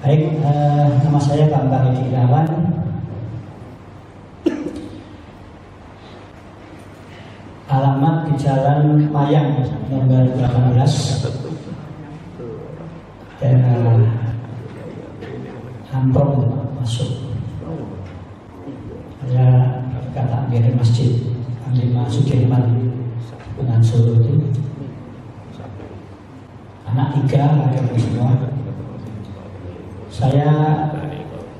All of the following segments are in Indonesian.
Baik, nama saya Bambang Edi Irawan. Alamat di Jalan Mayang nomor 18, daerah Amprong masuk. Saya kata ambil masjid Panglima Sudirman dengan Solo itu. Anak 3 laki-laki semua. Saya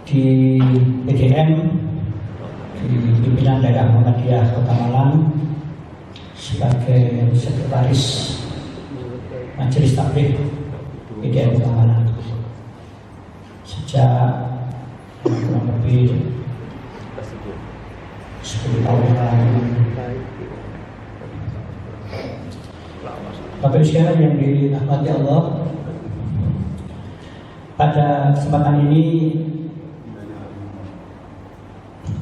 di PDM di pimpinan daerah Muhammadiyah Kota Malang sebagai sekretaris Majelis Taklim PDM Kota Malang sejak kurang lebih 10 tahun yang lalu. Bapak Ibu sekalian yang dirahmati Allah, pada kesempatan ini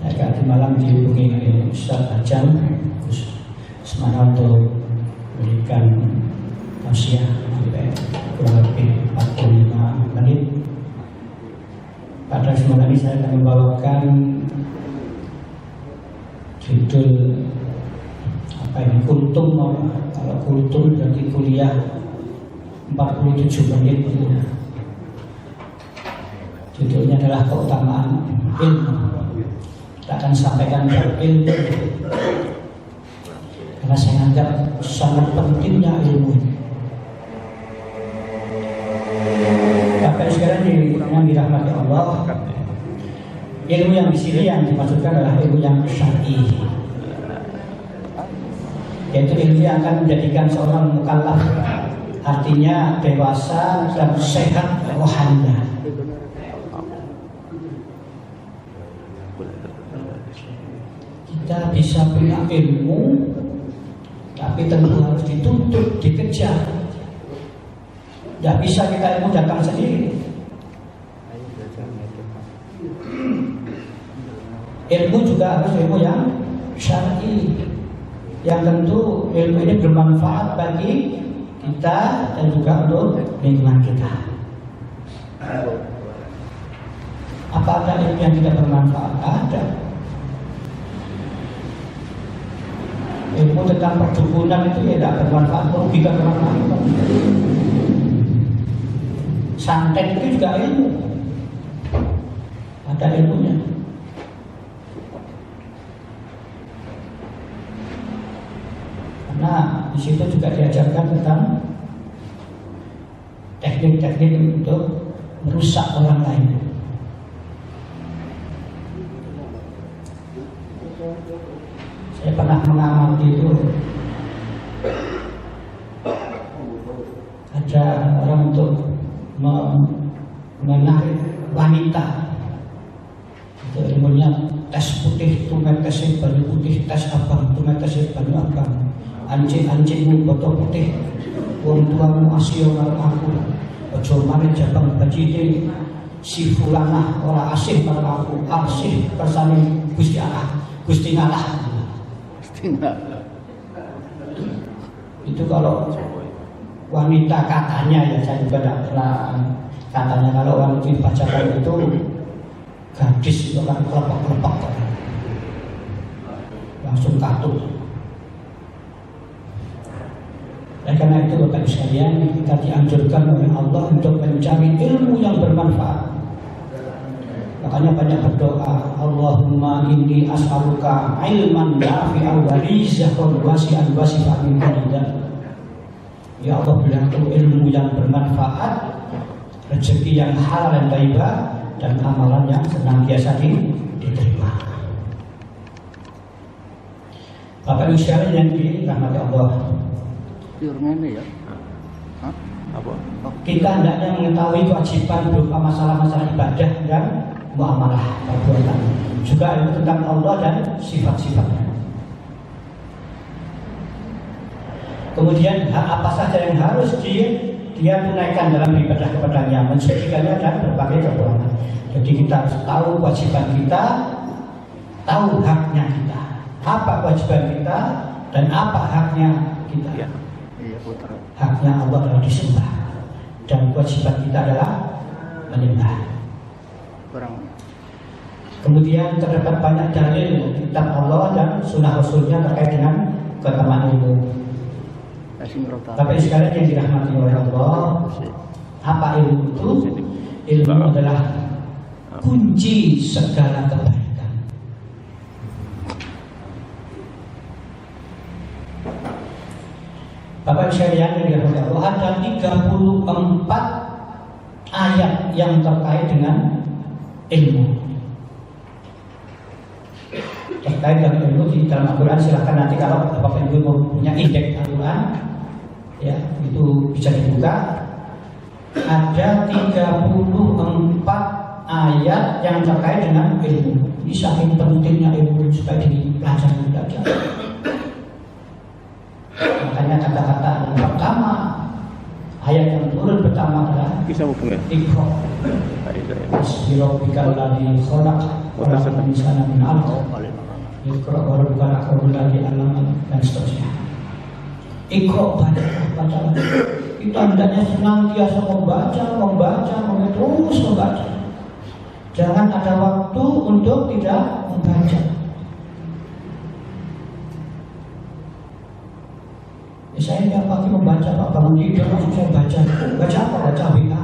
saya di Malang dihubungi Ustaz Ajam semangat untuk memberikan tausiah sampai kurang lebih 45 menit. Pada kesempatan ini saya akan membawakan judul apa ini, kultum. Kalau kultum berarti kuliah 47 menit gitu ya. Judulnya adalah keutamaan ilmu. Kita akan sampaikan ilmu karena saya anggap sangat pentingnya ilmu. Bapak sekalian yang dirahmati Allah, ilmu yang di sini yang dimaksudkan adalah ilmu yang syar'i, yaitu ilmu yang akan menjadikan seorang mukallaf, artinya dewasa dan sehat rohaninya. Kita bisa punya ilmu, tapi tentu harus dituntut, dikejar. Tidak bisa kita ilmu datang sendiri. Ilmu juga harus ilmu yang syar'i, yang tentu ilmu ini bermanfaat bagi kita dan juga untuk lingkungan kita. Apa ada ilmu yang tidak bermanfaat? Ada. Ilmu tentang perdukunan itu ya tidak bermanfaat, merugikan orang lain. Santet itu juga ilmu, ada ilmunya. Karena di situ juga diajarkan tentang teknik-teknik untuk merusak orang lain. Saya pernah mengamati itu, ada orang untuk menarik wanita, itu ilmunya tes putih, tumet tes banyu putih, tes abang, tumet tes banyu abang, anjing-anjingmu foto putih, wong tuamu asio karo aku, ojo mari jabang bajine si fulanah ora asih karo aku, asih kersane Gusti Allah, Gusti Allah. Itu kalau wanita katanya, ya saya juga tidak pernah katanya, kalau orang dibacakan itu gadis itu kan kelepek-kelepek langsung katut. Dan karena itu Bapak Ibu sekalian, kita dianjurkan oleh Allah untuk mencari ilmu yang bermanfaat. Makanya banyak berdoa, Allahumma inni as'aluka ilman nafi'an wa rizqan wasi'an wa sifatan min fadlika. Ya Allah, berikan ilmu yang bermanfaat, rezeki yang halal dan thayyibah, dan amalan yang senantiasa diterima. Bapak Ibu sekalian yang dirahmati Allah, kita hendaknya mengetahui kewajiban berupa masalah-masalah ibadah dan muamalah perbuatan, juga ilmu tentang Allah dan sifat-sifatnya. Kemudian hak apa saja yang harus dia tunaikan dalam ibadah kepadanya, mensucikannya dan berbagai perbuatan. Jadi kita harus tahu kewajiban kita, tahu haknya kita, apa kewajiban kita dan apa haknya kita. Haknya Allah adalah disembah dan kewajiban kita adalah menyembah. kurang. Kemudian terdapat banyak dalil kitab Allah dan sunnah Rasulnya terkait dengan keutamaan ilmu. Tapi sekalian yang dirahmati oleh Allah, apa ilmu itu? Ilmu adalah kunci segala kebaikan. Bapak sekalian yang dirahmati Allah, ada 34 ayat yang terkait dengan ilmu. Terkait dengan ilmu di dalam Al-Quran, silahkan nanti kalau Bapak Ibu mau punya indeks Al-Quran, ya itu bisa dibuka. Ada 34 ayat yang terkait dengan ilmu. Ini saking pentingnya ilmu supaya dipelajari belajar. Makanya kata-kata yang pertama, ayat yang turun pertama adalah Iqra. Bismillahirrahmanirrahim. Khalaqal insana min 'alaq. Iqra wa rabbukal akram alladzi 'allama dan seterusnya. Iqra, baca. Kita hendaknya senantiasa membaca, terus membaca. Jangan ada waktu untuk tidak membaca. Saya nggak pagi membaca, Pak, bangun tidur langsung saya baca. Baca apa? Baca WA.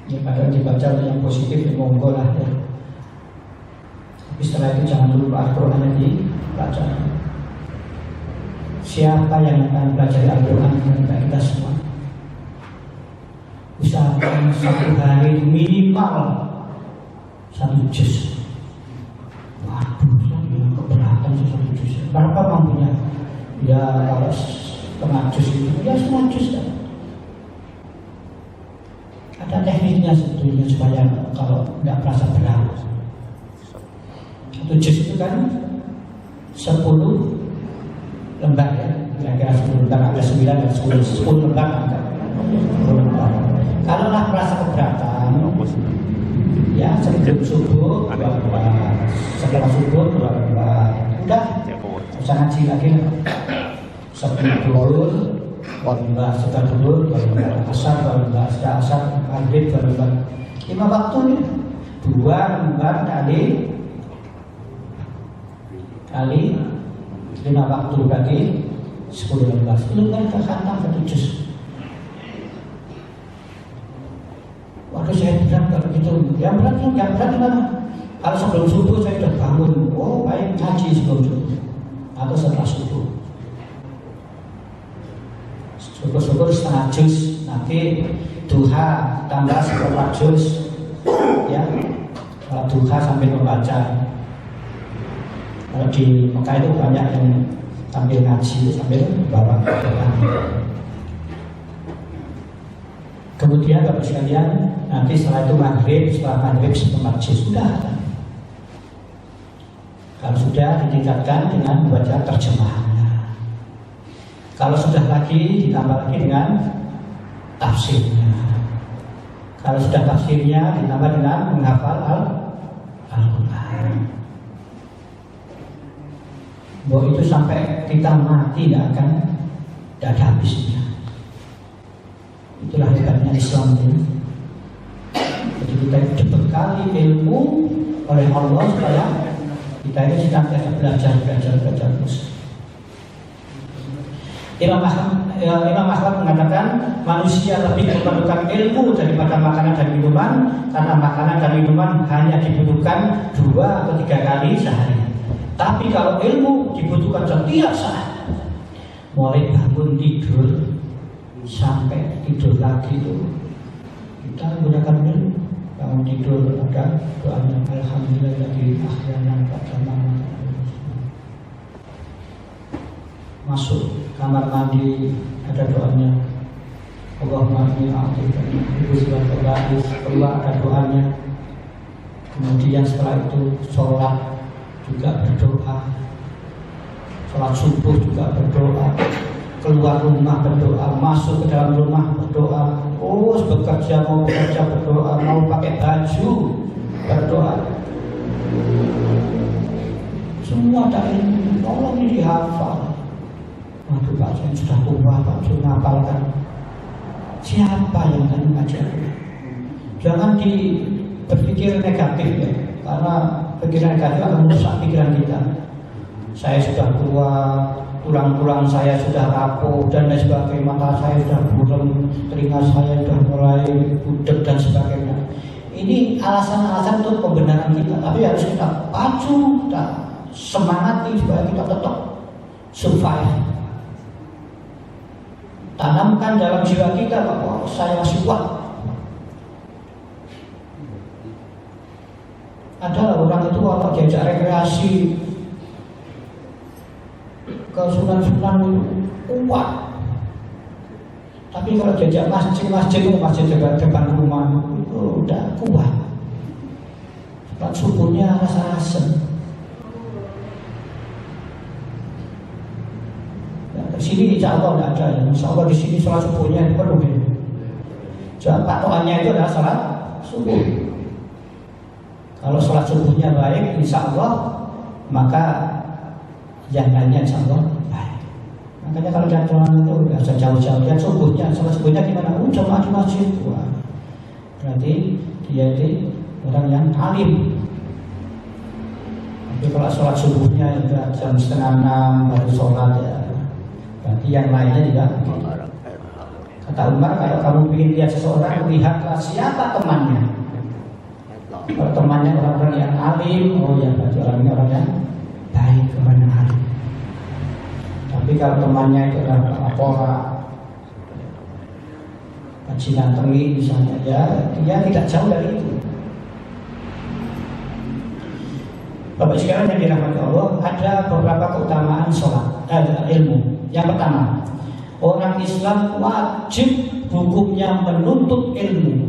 Ya kadang dibaca yang positif, ya monggo lah ya. Tapi setelah itu jangan lupa Al-Quran dibaca. Siapa yang akan belajar Al-Quran dengan kita semua? Usahakan satu hari minimal 1 juz. Waduh, saya keberatan sih 1 juz. Berapa mampunya? Ya kalau setengah juz itu, ya setengah juz kan. Ada tekniknya sebetulnya supaya kalau nggak merasa berat. 1 juz itu kan 10 lembar ya, kira-kira 10 lembar, ada 9 dan 10 lembar ada. 10 lembar. Kalau lah merasa keberatan, ya sebelum subuh 2 lembar, setelah subuh 2 lembar. Udah, usah ngaji lagi. Sebelum duhur 2 lembar, setelah duhur 2 lembar, asar 2 lembar, setelah asar maghrib 2 lembar. 5 waktu nih, 2 lembar kali 5 waktu berarti 10 lembar. 10 lembar ke khatam 1 juz. Waduh, saya berat kalau gitu. Yang berat gimana? Kalau sebelum subuh saya sudah bangun, oh baik ngaji sebelum subuh atau setelah subuh. Syukur-syukur setengah juz, nanti duha tambah seperempat juz, ya. Kalau duha sambil membaca. Kalau di Mekah itu banyak yang sambil ngaji, sambil bawa Quran. Kemudian Bapak sekalian, nanti setelah itu setelah maghrib seperempat juz sudah. Kalau sudah ditingkatkan dengan membaca terjemahannya. Kalau sudah lagi ditambah lagi dengan tafsirnya. Kalau sudah tafsirnya ditambah dengan menghafal Al-Quran. Bahwa itu sampai kita mati tidak ada habisnya. Itulah hebatnya Islam ini. Jadi kita dibekali ilmu oleh Allah supaya kita ini senantiasa belajar terus. Imam Ahmad mengatakan manusia lebih memerlukan ilmu daripada makanan dan minuman, karena makanan dan minuman hanya dibutuhkan 2 atau 3 kali sehari. Tapi kalau ilmu dibutuhkan setiap saat, mulai bangun tidur sampai tidur lagi itu kita menggunakan ilmu. Bangun tidur ada doanya alhamdulillahilladzi ahyana ba'da ma masuk kamar mandi ada doanya Allahumma inni a'udzubika min al-khubuthi wal khaba'ith, keluar ada doanya. Kemudian setelah itu sholat juga berdoa, sholat subuh juga berdoa, keluar rumah berdoa, masuk ke dalam rumah berdoa, bekerja mau berdoa, mau pakai baju berdoa. Semua dari tolong ini dihafal. Waduh Pak, saya sudah tua Pak, sudah ngapalkan. Siapa yang akan mengajarkan? Jangan berpikir negatif ya, karena pikiran negatif akan merusak pikiran kita. Saya sudah tua, tulang-tulang saya sudah rapuh dan lain sebagainya, mata saya sudah buram, telinga saya sudah mulai budek dan sebagainya. Ini alasan-alasan untuk pembenaran kita, tapi harus kita pacu, kita semangati supaya kita tetap survive. Tanamkan dalam jiwa kita bahwa saya masih kuat. Ada orang itu kalau diajak rekreasi ke sunan-sunan itu kuat, tapi kalau diajak masjid depan rumah itu udah kuat. Sholat subuhnya rasa-rasa. Di sini insya Allah tidak ada ya. Insya Allah di sini sholat subuhnya penuh ya. Jadi patokannya itu adalah sholat subuh. Kalau sholat subuhnya baik, insya Allah, maka yang lainnya insya Allah baik. Makanya kalau jadwal itu nggak usah jauh-jauh. Lihat subuhnya, sholat subuhnya gimana? Jamaah di masjid. Wah, berarti dia itu orang yang alim. Tapi kalau sholat subuhnya udah jam 5:30 baru sholat ya, berarti yang lainnya juga. Kata Umar, kalau kamu ingin lihat seseorang, lihatlah siapa temannya. Kalau temannya orang-orang yang alim, oh ya berarti orang yang baik, orang yang alim. Tapi kalau temannya itu adalah lapora, bajingan tengi misalnya, ya dia tidak jauh dari itu. Bapak sekalian yang dirahmati Allah, ada beberapa keutamaan sholat, ilmu. Yang pertama, orang Islam wajib hukumnya menuntut ilmu.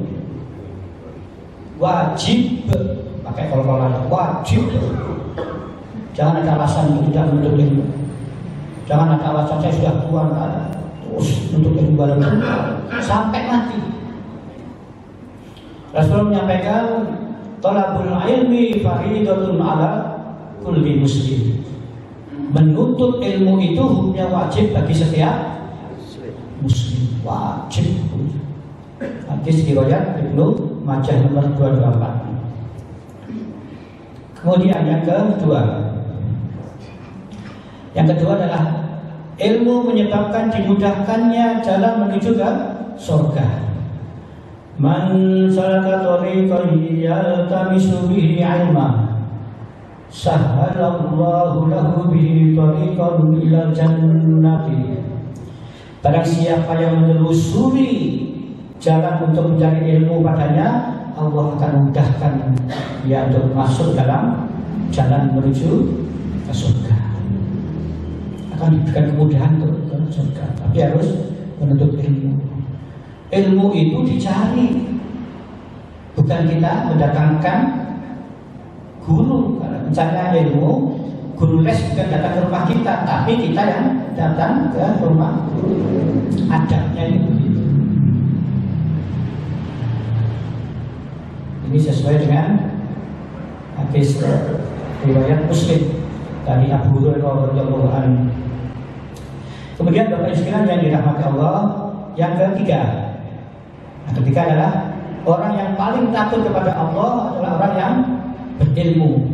Wajib, pakai kol-kolan, wajib. Jangan ada alasan untuk tidak menuntut ilmu. Jangan ada alasan saya sudah tua terus menuntut ilmu baru sampai mati. Rasulullah menyampaikan, talabul ilmi fariidatun ala kulli muslim. Menuntut ilmu itu hukumnya wajib bagi setiap muslim, wajib. Hadis riwayat Ibnu Majah nomor 224. Kemudian yang kedua adalah ilmu menyebabkan dimudahkannya jalan menuju ke surga. Man salaka tariqan yaltamisu bihi ilma sahhalallahu lahu bihi tariqan ila jannati. Barang siapa yang menelusuri jalan untuk mencari ilmu padanya, Allah akan mudahkan dia untuk masuk dalam jalan menuju ke surga. Akan diberikan kemudahan untuk ke surga, tapi harus menuntut ilmu. Ilmu itu dicari, bukan kita mendatangkan guru. Kalau mencari ilmu, guru les bukan datang ke rumah kita, tapi kita yang datang ke rumah guru. Adabnya itu begitu. Ini sesuai dengan hadis riwayat Muslim dari Abu Hurairah radhiyallahu anhu. Kemudian Bapak sekalian yang dirahmati Allah, yang ketiga adalah orang yang paling takut kepada Allah adalah orang yang berilmu.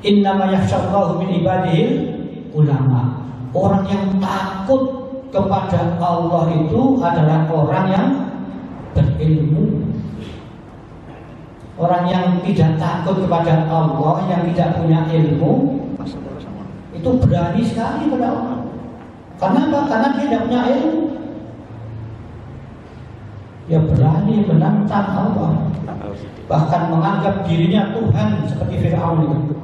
Innama yakhshallahu min ibadihil ulama. Orang yang takut kepada Allah itu adalah orang yang berilmu. Orang yang tidak takut kepada Allah, yang tidak punya ilmu, itu berani sekali kepada Allah. Karena apa? Karena dia tidak punya ilmu. Dia berani menantang Allah, bahkan menganggap dirinya Tuhan seperti Fir'aun itu.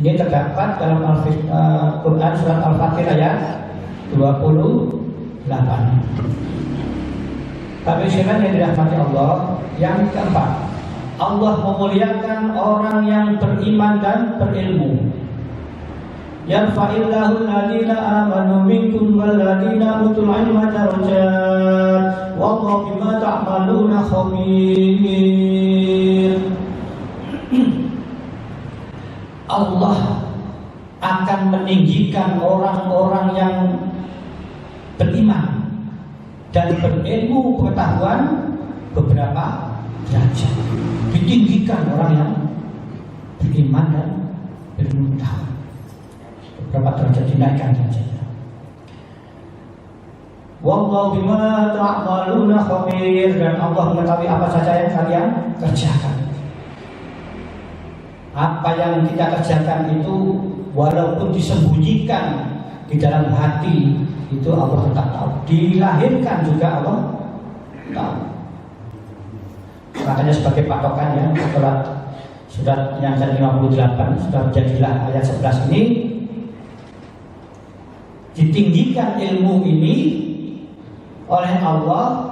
Ini terdapat dalam Al-Quran surat Al-Fatir ayat 28. Tapi sekalian yang dirahmati Allah, yang keempat, Allah memuliakan orang yang beriman dan berilmu. Yarfa'illahu alladhina amanu minkum walladhina utul ilma darajat wallahu bima ta'maluna khabir. Allah akan meninggikan orang-orang yang beriman dan berilmu pengetahuan, beberapa derajat. Ditinggikan orang yang beriman dan berilmu pengetahuan. Beberapa derajat dinaikkan derajatnya. Wallahu bima ta'maluna khabir, dan Allah mengetahui apa saja yang kalian kerjakan. Apa yang kita kerjakan itu walaupun disembunyikan di dalam hati, itu Allah tetap tahu. Dilahirkan juga Allah tahu. Makanya sebagai patokan ya, surat yang ke-58 sudah jadilah ayat 11 ini, ditinggikan ilmu ini oleh Allah,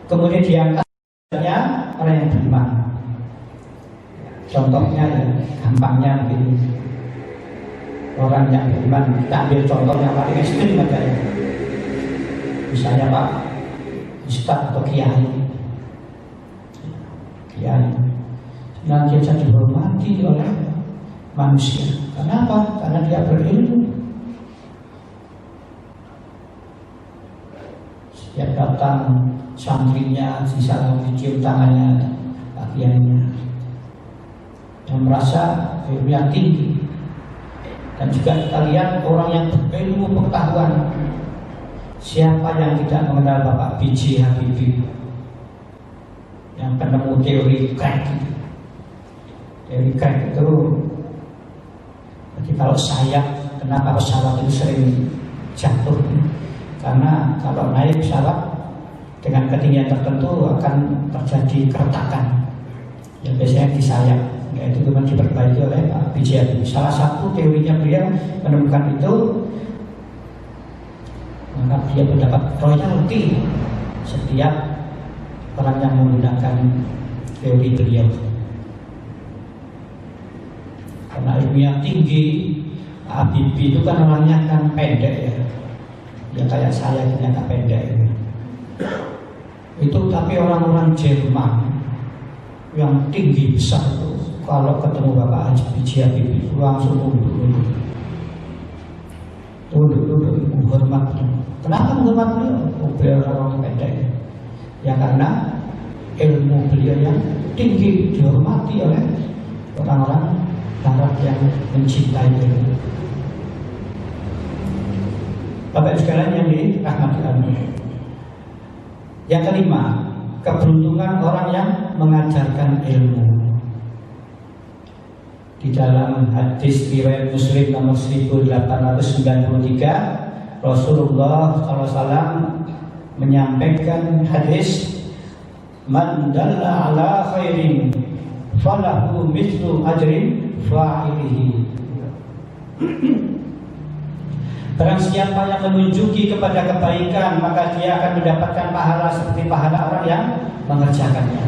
kemudian diangkatnya oleh yang beriman. Contohnya ya, gampangnya begini, orang yang beriman, kita ambil contoh yang paling ekstrim aja ya. Misalnya Pak Ustadz atau Kiai senantiasa dihormati oleh manusia. Kenapa? Karena dia berilmu. Setiap datang santrinya disalam, dicium tangannya, kakiannya, dan merasa ilmunya tinggi. Dan juga kita lihat orang yang berilmu pengetahuan. Siapa yang tidak mengenal Bapak B.J. Habibie, yang penemu teori crack itu. Teori crack itu, jadi kalau sayap, kenapa pesawat itu sering jatuh? Karena kalau naik pesawat dengan ketinggian tertentu akan terjadi keretakan. Ya biasanya di sayap, yaitu cuma diperbaiki oleh Pak B.J. Habibie. Salah satu teorinya beliau menemukan itu, maka dia mendapat royalti setiap orang yang menggunakan teori beliau. Karena ilmunya tinggi, Habibie itu kan orangnya kan pendek ya. Ya kayak saya ini agak pendek ya. Itu tapi orang-orang Jerman yang tinggi besar itu, kalau ketemu Bapak B.J. Habibie langsung tunduk, menghormat. Kenapa menghormat beliau? Beliau orang pendek. Ya karena ilmu beliau yang tinggi, dihormati oleh orang-orang Barat yang mencintai ilmu. Bapak sekalian yang dirahmati Allah. Yang kelima, keberuntungan orang yang mengajarkan ilmu. Di dalam hadis riwayat Muslim nomor 1893, Rasulullah SAW menyampaikan hadis, man dalla ala khairin falahu mithlu ajrin fa'ilihi. Barang siapa yang menunjuki kepada kebaikan, maka dia akan mendapatkan pahala seperti pahala orang yang mengerjakannya.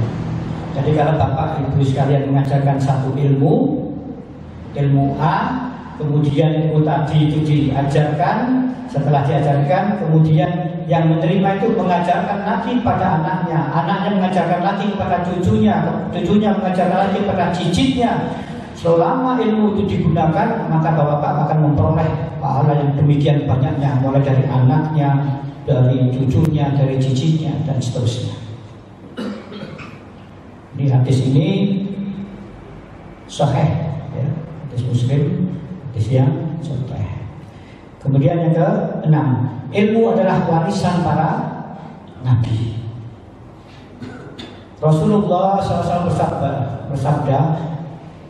Jadi kalau Bapak Ibu sekalian mengajarkan satu ilmu A, kemudian ilmu tadi itu diajarkan, setelah diajarkan, kemudian yang menerima itu mengajarkan lagi pada anaknya, anaknya mengajarkan lagi kepada cucunya, cucunya mengajarkan lagi kepada cicitnya. Selama ilmu itu digunakan, maka Bapak akan memperoleh pahala yang demikian banyaknya, mulai dari anaknya, dari cucunya, dari cicitnya, dan seterusnya. Di hadis ini sahih, ya, hadis Muslim, hadis yang sahih. Kemudian yang ke-6, ilmu adalah warisan para nabi. Rasulullah SAW bersabda,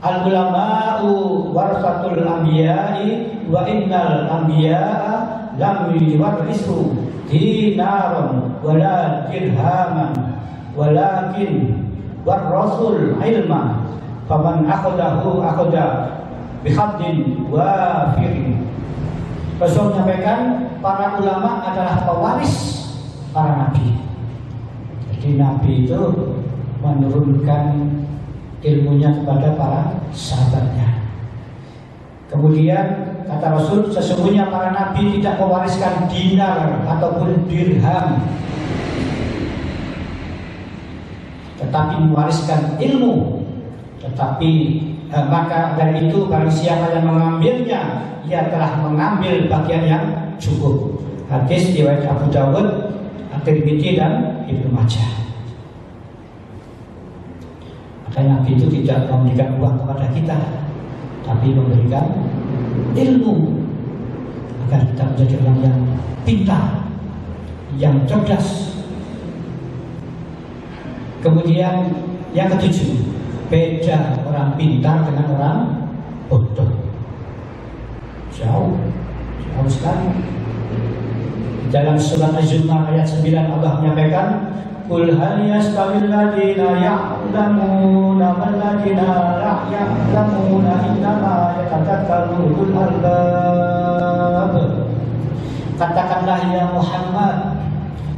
al-ulama'u warasatul anbiya'i wa innal anbiya'a lam yuwarrisu dinaran wala dirhaman walakin warrasul ilma faman akhadahu akhada bihaddin wafirin. Rasul menyampaikan para ulama adalah pewaris para nabi. Jadi nabi itu menurunkan ilmunya kepada para sahabatnya. Kemudian kata Rasul, sesungguhnya para nabi tidak mewariskan dinar ataupun dirham, tetapi mewariskan ilmu. Tetapi maka dari itu barang siapa yang mengambilnya, ia telah mengambil bagian yang cukup. Hadis riwayat Abu Dawud, At-Tirmidzi dan Ibnu Majah. Karena Nabi itu tidak memberikan uang kepada kita, tapi memberikan ilmu agar kita menjadi orang yang pintar, yang cerdas. Kemudian yang ketujuh, beda orang pintar dengan orang bodoh. Jauh sekali. Dalam surat Az-Zumar ayat 9 Allah menyampaikan, "Qul hal yastawil ladzina ya'lamuna wal ladzina la ya'lamuna innama yatadzakkaru ulul albab." Katakanlah ya Muhammad,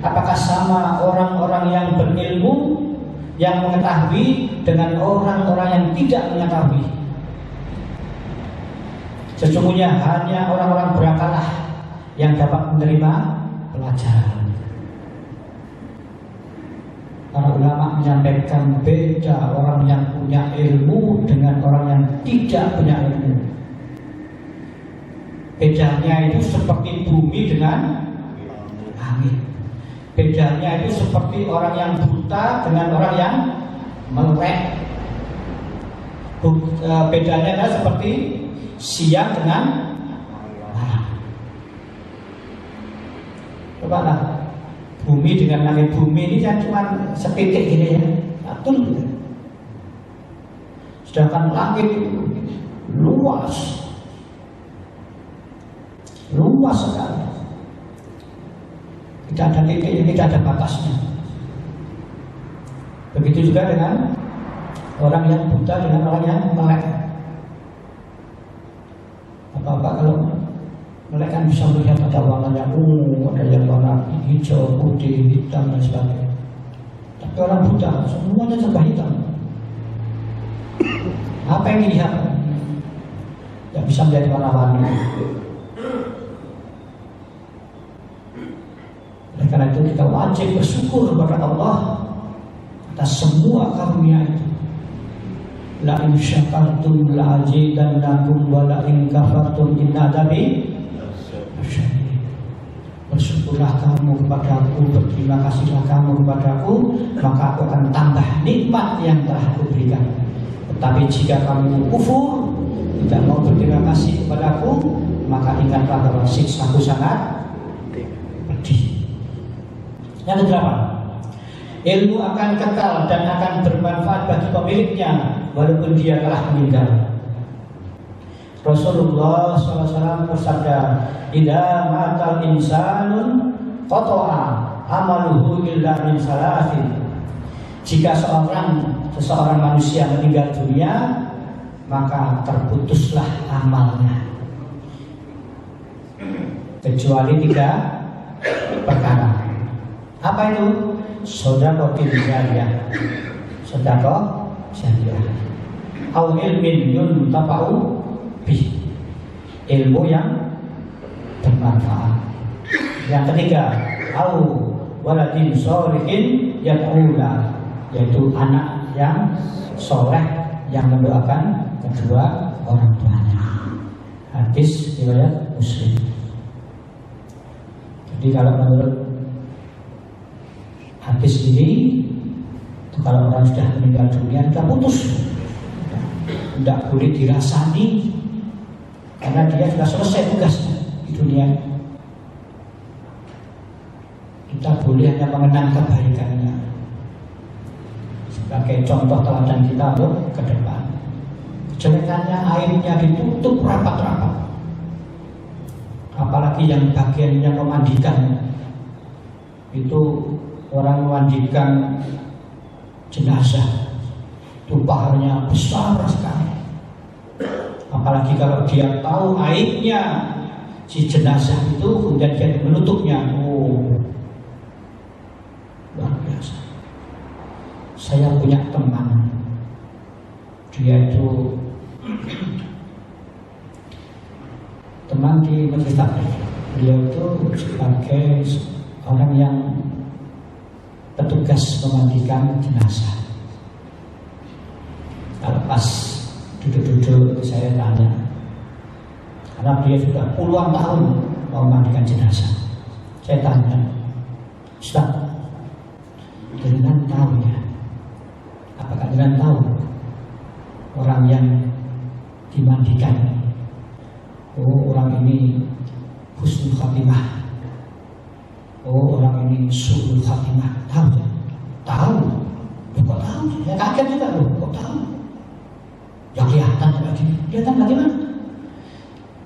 apakah sama orang-orang yang berilmu yang mengetahui dengan orang-orang yang tidak mengetahui? Sesungguhnya hanya orang-orang berakallah yang dapat menerima pelajaran. Para ulama menyampaikan beda orang yang punya ilmu dengan orang yang tidak punya ilmu. Bedanya itu seperti bumi dengan langit. Bedanya itu seperti orang yang buta dengan orang yang melek. Bedanya adalah seperti siang dengan malam. Coba lah, bumi dengan langit. Bumi ini kan cuma setitik gini ya, satu gitu. Sedangkan langit luas sekali. Tidak ada titiknya, tidak ada batasnya. Begitu juga dengan orang yang buta dengan orang yang melek. Apa-apa kalau melek kan bisa melihat ada warnanya ungu, ada yang warna hijau, putih, hitam dan sebagainya. Tapi orang buta semuanya serba hitam. Apa yang dilihat? Tidak bisa melihat warna-warni. Oleh karena itu kita wajib bersyukur kepada Allah atas semua karunia itu. La in syakartum la azidannakum wa la in kafartum inna adzabi lasyadid. Bersyukurlah kamu kepadaku, berterima kasihlah kamu kepadaku, maka aku akan tambah nikmat yang telah aku berikan. Tetapi jika kamu kufur, tidak mau berterima kasih kepadaku, maka ingatlah bahwa siksaku sangat pedih. Yang kedelapan, ilmu akan kekal dan akan bermanfaat bagi pemiliknya walaupun dia telah meninggal. Rasulullah SAW bersabda, "Idza matal insanun qata'a amaluhu illa min salasin." Jika seseorang manusia meninggal dunia, maka terputuslah amalnya kecuali 3 perkara. Apa itu? Sedekah jariyah. Sedekah jariyah. Au ilmin yuntafa'u bih. Ilmu yang bermanfaat. Yang ketiga, au waladin sholihin yad'ula, yaitu anak yang soleh yang mendoakan kedua orang tuanya. Hadis riwayat Muslim. Jadi kalau menurut hadis ini, kalau orang sudah meninggal dunia sudah putus, tidak boleh dirasani karena dia sudah selesai tugasnya di dunia. Kita boleh hanya mengenang kebaikannya sebagai contoh teladan kita untuk ke depan. Kejelekannya, aibnya ditutup rapat-rapat. Apalagi yang bagiannya memandikan, itu orang memandikan jenazah itu pahalanya besar sekali. Apalagi kalau dia tahu aibnya si jenazah itu, kemudian dia menutupnya, luar biasa. Saya punya teman, dia itu teman di Majelis Taklim. Beliau itu sebagai orang yang petugas memandikan jenazah. Kalau pas duduk-duduk saya tanya, karena dia sudah puluhan tahun memandikan jenazah. Saya tanya, "Ustaz, jenengan tahu ya? Apakah jenengan tahu dimandikan. Oh, orang ini husnul khatimah. Oh, orang ini su'ul khatimah. Tahu ya? Tahu. Ya, kok tahu? Ya kaget juga loh. Kok tahu? Ya kelihatan lagi. Kelihatan bagaimana?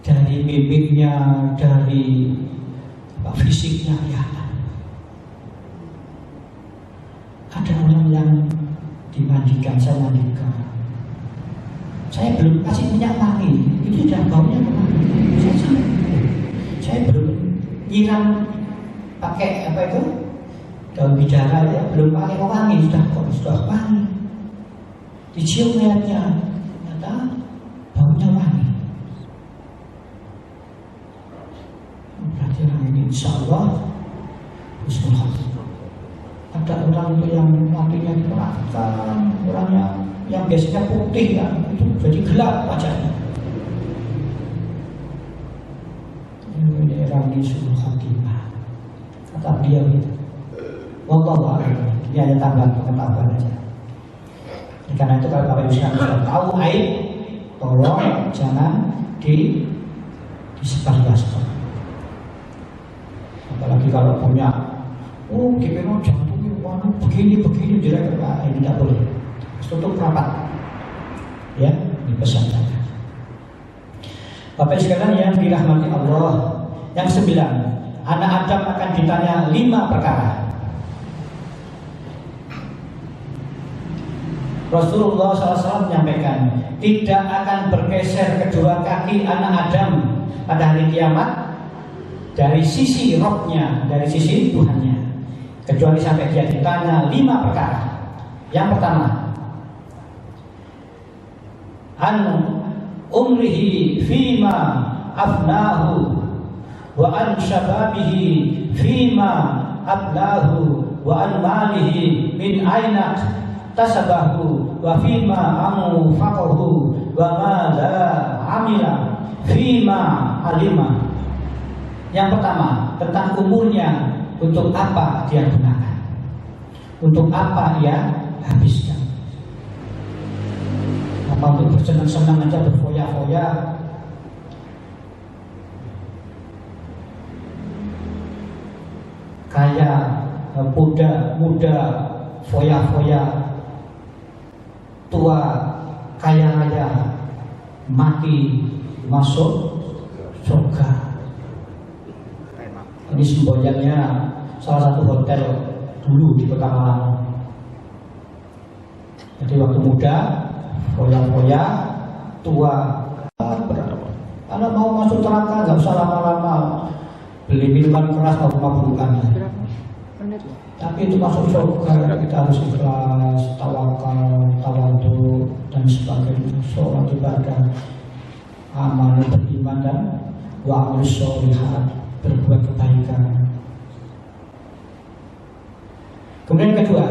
Dari mimiknya, dari fisiknya kelihatan. Ada orang yang dimandikan, saya mandikan. Saya belum kasih minyak wangi, itu sudah baunya kemana? Saya belum nyiram pakai apa itu daun bidara ya, belum pakai wangi, sudah wangi. Dicium mayatnya, ternyata baunya wangi. Berarti orang ini insya Allah husnul khatimah. Ada orang yang matinya diperhatikan, orangnya yang biasanya putih ya, itu jadi gelap wajahnya. Ini orang ini husnul khatimah. Kata beliau itu, wallahu a'lam. Ini hanya tambahan pengetahuan aja. Karena itu kalau Bapak Ibu sekalian sudah tahu aib, tolong jangan disebarluaskan. Apalagi kalau punya, oh gimana jantungnya waduh begini direk, ini tidak boleh. Tutup rapat. Ya, dipesan saja. Bapak Ibu sekalian yang dirahmati Allah, yang 9, anak Adam akan ditanya 5 perkara. Rasulullah SAW menyampaikan, tidak akan bergeser kedua kaki anak Adam pada hari kiamat dari sisi rohnya, dari sisi Tuhannya, kecuali sampai dia ditanya 5 perkara. Yang pertama, an umrihi fima afnahu wa an syababihi fima ablahu wa an malihi min aina tasabahu wa fima anfaqahu wa madza amila fima alima. Yang pertama, tentang umurnya, untuk apa dia gunakan, untuk apa dia habiskan. Apa untuk bersenang-senang aja, berfoya-foya, kaya, muda, foya-foya, tua, kaya raya, mati, masuk surga. Ini semboyannya salah satu hotel dulu di Kota Malang. Jadi waktu muda, foya-foya, tua, Anda mau masuk neraka nggak usah lama-lama, beli minuman keras mabuk-mabukan. Tapi itu masuk surga, kita harus ikhlas, tawakal, tawadhu dan sebagainya. Sholat, ibadah, amal, beriman dan wa'amal sholihat, berbuat kebaikan. Kemudian yang kedua,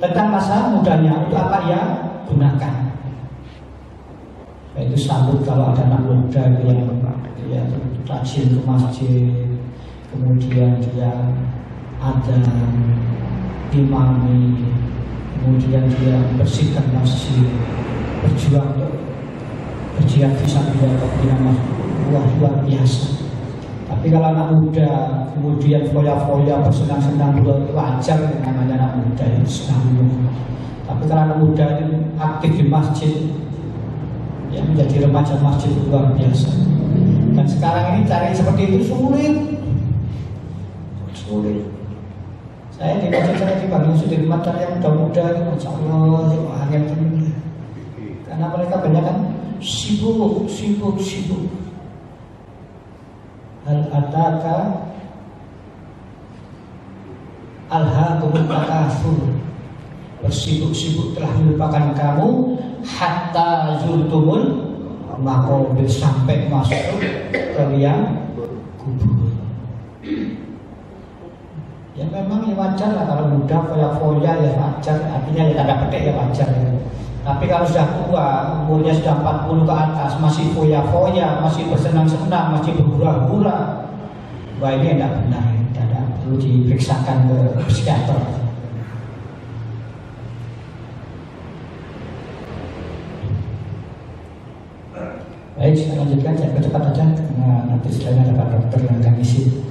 tentang masa mudanya, itu apa ya gunakan. Itu sambut kalau ada anak muda yang rajin ke masjid, kemudian dia ada imami, kemudian dia bersihkan masjid, berjihad fisabilillah, luar biasa. Tapi kalau anak muda kemudian foya-foya, bersenang-senang, wajar namanya anak muda yang senang. Tapi kalau anak muda ini aktif di masjid, yang menjadi remaja masjid, luar biasa. Dan sekarang ini cari seperti itu sulit. Saya di masjid, saya di Bangun Sudirman, cari yang muda-muda itu, masya Allah, angin teman. Karena mereka banyak kan sibuk. Hal ataka alhaakumut takatsur, bersibuk-sibuk telah melupakan kamu hatta zurtumul maqabir, sampai masuk ke liang kubur. Ya memang ya wajar lah kalau muda foya-foya, ya wajar, artinya ya tanda petik ya wajar ya. Tapi kalau sudah tua, umurnya sudah 40 ke atas, masih foya-foya, masih bersenang-senang, masih berhura-hura, wah ini tidak benar, tidak perlu diperiksakan ke psikiater. Baik, saya lanjutkan, saya percepat aja. Nah, nanti setelahnya ada Pak Dokter yang akan isi.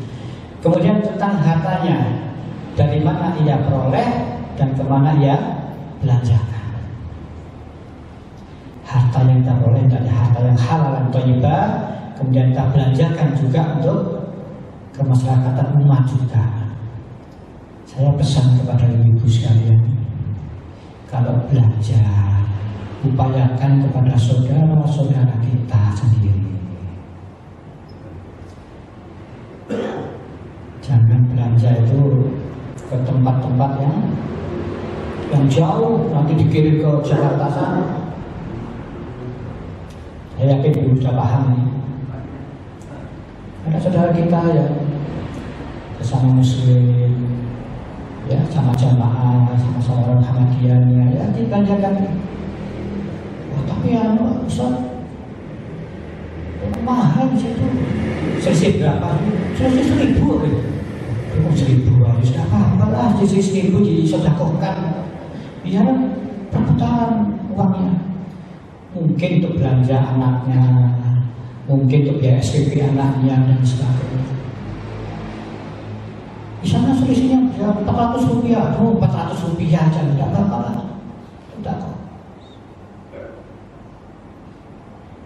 Kemudian tentang hartanya, dari mana ia peroleh dan kemana ia belanjakan. Harta yang kita peroleh dari harta yang halal dan thayyibah, kemudian kita belanjakan juga untuk kemasyarakatan umat juga. Saya pesan kepada ibu sekalian, kalau belanja, upayakan kepada saudara-saudara kita sendiri. Jangan belanja itu ke tempat-tempat yang jauh, nanti dikirim ke Jakarta sana. Saya yakin ibu sudah paham nih. Ada saudara kita yang sesama muslim, ya sama jamaah, sama orang Muhammadiyahnya, ya dibelanjakan. Oh, tapi ya Ustaz, mahal di situ. Selisih berapa? Selisih 1.000 gitu. 1.000 aja sudah apa lah, selisih 1.000 disedekahkan. Biar perputaran uangnya. Mungkin untuk belanja anaknya, mungkin untuk biaya SPP anaknya dan sebagainya. Di sana selisihnya 400 rupiah, 400 rupiah aja tidak apa-apa lah. Tidak kok.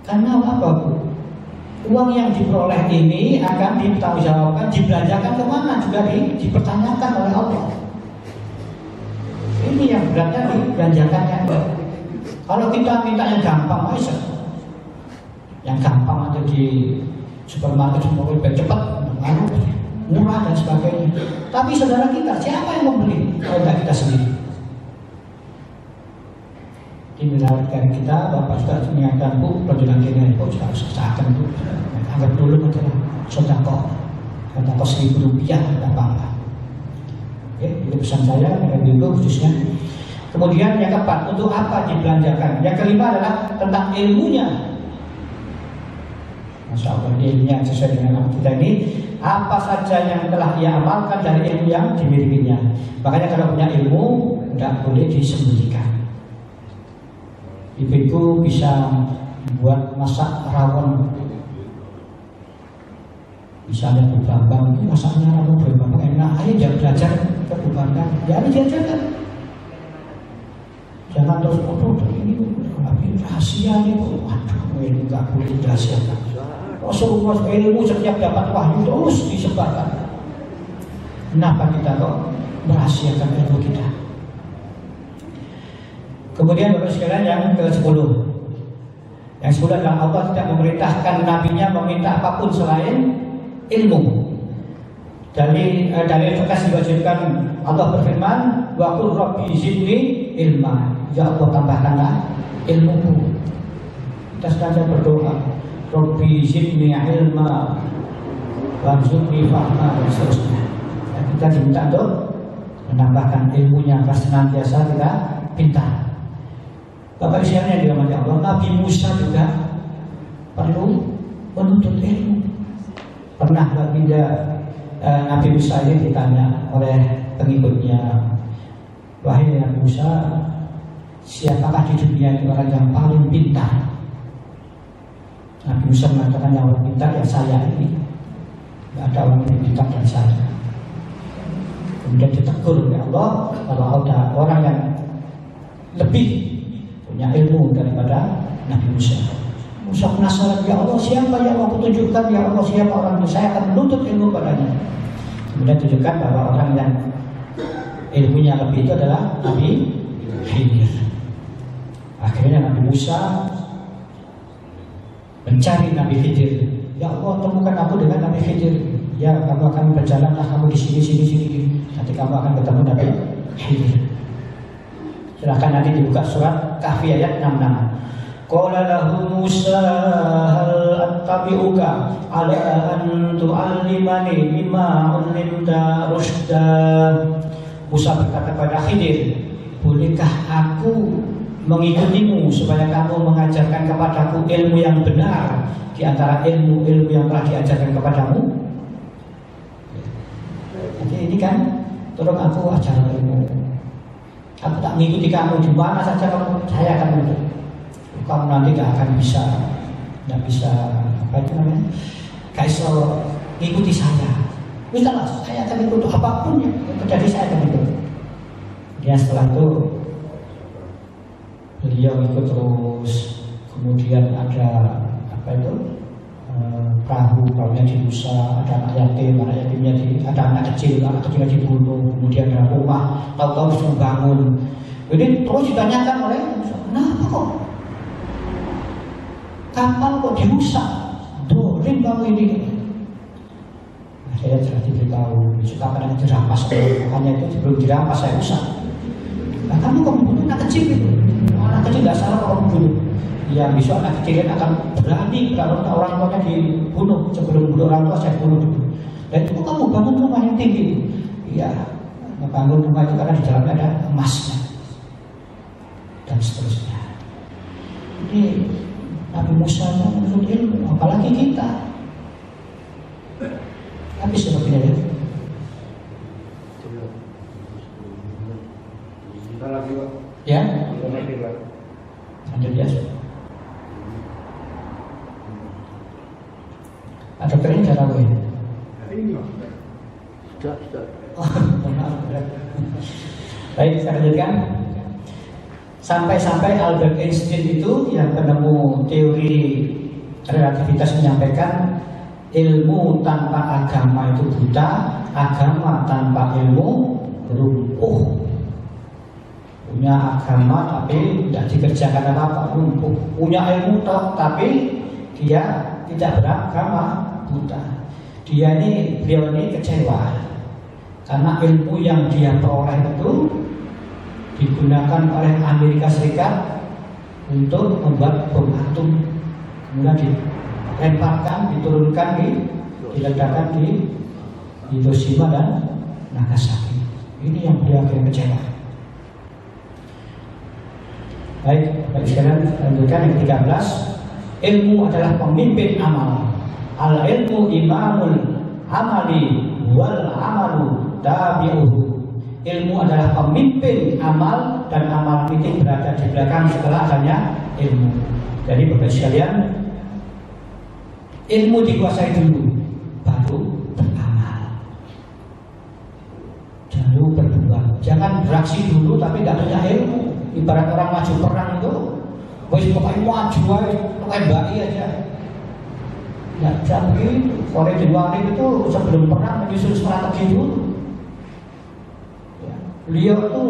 Karena apa Bu? Uang yang diperoleh ini akan dipertanggungjawabkan, dibelanjakan kemana juga dipertanyakan oleh Allah. Ini yang beratnya dibelanjakannya. Kalau kita minta yang gampang aja, yang gampang aja di supermarket semua lebih cepat, murah dan sebagainya. Tapi saudara kita, siapa yang membeli? Kalau tidak kita sendiri. Ini dari kita, Bapak juga mengingatkan Bu, perjuangan kini Bu juga usahakan Bu, anggap dulu adalah sedekah 1.000 rupiah, tidak apa-apa. Oke, itu pesan saya kepada Ibu khususnya. Kemudian yang keempat, untuk apa dibelanjakan? Yang kelima adalah tentang ilmunya. Masya Allah, ilmunya sesuai dengan kita ini. Apa saja yang telah ia amalkan dari ilmu yang dimilikinya. Makanya kalau punya ilmu, tidak boleh disembunyikan. Ibu bisa buat masak rawon. Misalnya Bu Bambang, masaknya rawon Bu Bambang enak. Ayo jangan belajar ke Bu Bambang. Ya ini diajarkan. Jangan terus ini rahasia nih Bu. Waduh, ini nggak boleh dirahasiakan. Rasulullah ilmu setiap dapat wahyu terus disebarkan. Kenapa kita kok merahasiakan ilmu kita? Kemudian Bapak sekalian yang ke-10. Yang 10 adalah Allah tidak memerintahkan nabinya meminta apapun selain ilmu. Dari tegas diwajibkan Allah berfirman, wa qul rabbi zidni ilma. Ya Allah tambahkanlah ilmuku. Kita sedang berdoa, Rabbi zidni ilma warzuqni fahma dan seterusnya. Kita diminta untuk menambahkan ilmunya agar senantiasa kita pintar. Bapak sekalian yang dirahmati Allah, Nabi Musa juga perlu menuntut ilmu. Pernah baginda Nabi Musa ini ditanya oleh pengikutnya, wahai Nabi Musa, siapakah di dunia ini orang yang paling pintar? Nabi Musa mengatakan yang paling pintar ya saya ini. Tidak ada orang yang pintar dari saya. Kemudian ditegur oleh Allah kalau ada orang yang lebih punya ilmu daripada Nabi Musa. Musa penasaran, ya Allah siapa yang mau kutunjukkan, ya Allah siapa orang itu, saya akan menuntut ilmu padanya. Kemudian tunjukkan bahwa orang yang ilmunya lebih itu adalah Nabi Khidir. Akhirnya Nabi Musa mencari Nabi Khidir. Ya Allah temukan aku dengan Nabi Khidir. Ya kamu akan berjalanlah kamu di sini. Nanti kamu akan ketemu Nabi Khidir. Silahkan nanti dibuka surat Kahfi ayat 66. Qala lahu Musa hal attabi'uka ala an tu'allimani mimma 'allimta rusyda. Musa berkata kepada Khidir, bolehkah aku mengikutimu supaya kamu mengajarkan kepadaku ilmu yang benar di antara ilmu-ilmu yang telah diajarkan kepadamu? Jadi ini kan tolong aku ajar ilmu. Aku tak mengikuti kamu di mana saja, saya akan menuntut. Kamu nanti gak akan bisa nggak bisa apa itu namanya, kaisar ikuti saya. Misalnya saya akan ikut apapun yang terjadi, saya akan ikut. Ya setelah itu beliau ikut terus. Kemudian ada apa itu perahunya dirusak, ada anak yatimnya ada anak kecilnya dibunuh, kemudian ada rumah tahu-tahu disuruh bangun. Jadi terus ditanyakan oleh, kenapa kok kapal kok dirusak? Dolim kamu ini. Nah, saya sudah diberitahu, suka kadang dirampas, makanya itu sebelum dirampas saya rusak. Nah, kamu kok membunuh anak kecil itu? Anak kecil tidak salah kalau membunuh. Ya besok anak kecil akan berani kalau orang tuanya dibunuh, sebelum bunuh orang tua saya bunuh dulu. Dan itu kamu bangun rumah yang tinggi. Iya, bangun rumah itu karena di dalamnya ada emasnya dan seterusnya. Jadi Nabi Musa menuntut ilmu, apalagi kita. Habis sebabnya ya. Ya, lanjut ya. Ada kering cara gue. Baik, saya lanjutkan. Sampai-sampai Albert Einstein itu yang penemu teori relativitas menyampaikan ilmu tanpa agama itu buta, agama tanpa ilmu lumpuh. Punya agama tapi tidak dikerjakan apa-apa, lumpuh. Punya ilmu tapi dia tidak beragama, buta. Beliau ini kecewa karena ilmu yang dia peroleh itu digunakan oleh Amerika Serikat untuk membuat bom atom, kemudian dilemparkan, diturunkan, diledakkan di Hiroshima dan Nagasaki. Ini yang beliau akhirnya kecewa. Baik, sekarang lanjutkan yang 13. Ilmu adalah pemimpin amal. Al ilmu imamul amali wal amalu tabi'uhu. Ilmu adalah pemimpin amal dan amal itu berada di belakang setelah adanya ilmu. Jadi Bapak sekalian, ilmu dikuasai dulu, baru beramal, baru berbuat. Jangan beraksi dulu tapi tidak punya ilmu. Ibarat orang maju perang itu, wis pokoknya maju aja, pokoknya baki aja. Ya, jadi Korea di luar itu sebelum perang menyusun strategi dulu. Ya, beliau itu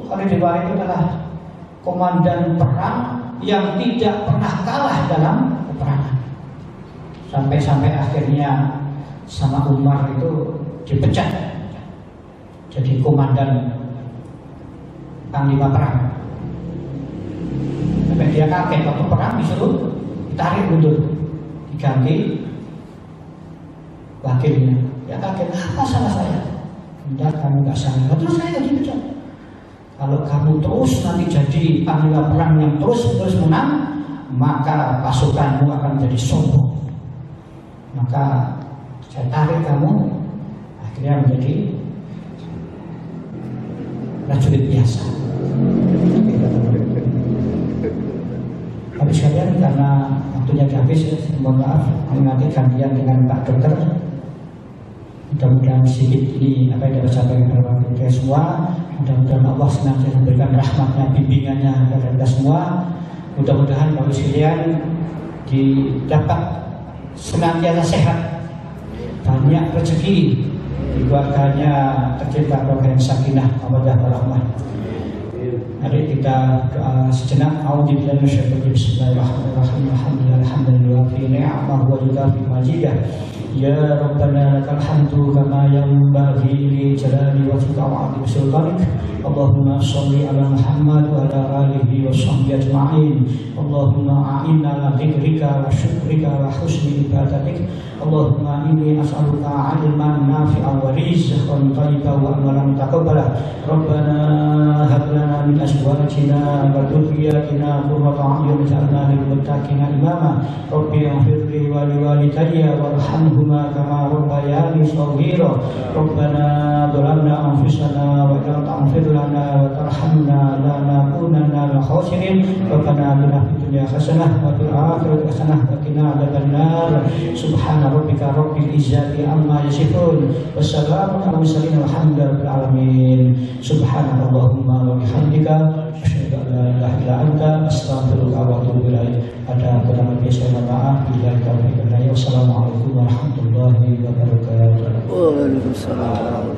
Korea di luar itu adalah komandan perang yang tidak pernah kalah dalam peperangan. Sampai akhirnya sama Umar itu dipecat jadi komandan panglima perang. Sampai dia kaget waktu perang disuruh ditarik mundur, diganti wakilnya. Dia kaget, apa salah saya? Enggak, kamu nggak salah. Terus saya dipecat. Kalau kamu terus nanti jadi panglima perang yang terus menang, maka pasukanmu akan menjadi sombong. Maka saya tarik kamu, akhirnya menjadi prajurit biasa. Tapi sekalian karena waktunya habis, mohon maaf, nanti gantian dengan Pak Dokter. Mudah-mudahan sedikit ini apa yang dapat sampaikan kepada kita semua. Mudah-mudahan Allah senantiasa memberikan rahmatnya, bimbingannya kepada kita semua. Mudah-mudahan Bapak sekalian didapat senantiasa sehat, banyak rezeki, keluarganya tercipta keluarga yang sakinah, mawaddah warahmah. Mari kita doa sejenak. A'udzubillahi minasyaitonir rajim. Bismillahirrahmanirrahim. Alhamdulillah fi ni'mah wa yudafi majidah. Ya Rabbana lakal hamdu kama yanbaghi li jalali wajhika wa 'azimi sultanik. Allahumma shalli ala Muhammad wa ala alihi wa sahbihi ajma'in. Allahumma a'inna ala dzikrika wa syukrika wa husni ibadatik. Allahumma inni as'aluka 'ilman nafi'an wa rizqan thayyiban wa amalan mutaqabbalan. Rabbana hab lana min azwajina wa dhurriyyatina qurrata a'yun waj'alna lil muttaqina imama. Rabbi ighfir li wa liwalidayya warhamhum عنهما كما ربياني صغيرا ربنا ظلمنا أنفسنا وإن لم تغفر لنا وترحمنا لنكونن من الخاسرين ربنا آتنا في الدنيا حسنة وفي الآخرة حسنة وقنا عذاب النار سبحان ربك رب العزة عما يصفون والسلام على المرسلين والحمد لله رب العالمين سبحانك اللهم وبحمدك أشهد أن لا إله إلا أنت أستغفرك وأتوب إليك. Ada kurang lebih saya mohon maaf. Wassalamualaikum warahmatullahi wabarakatuh. Waalaikumsalam.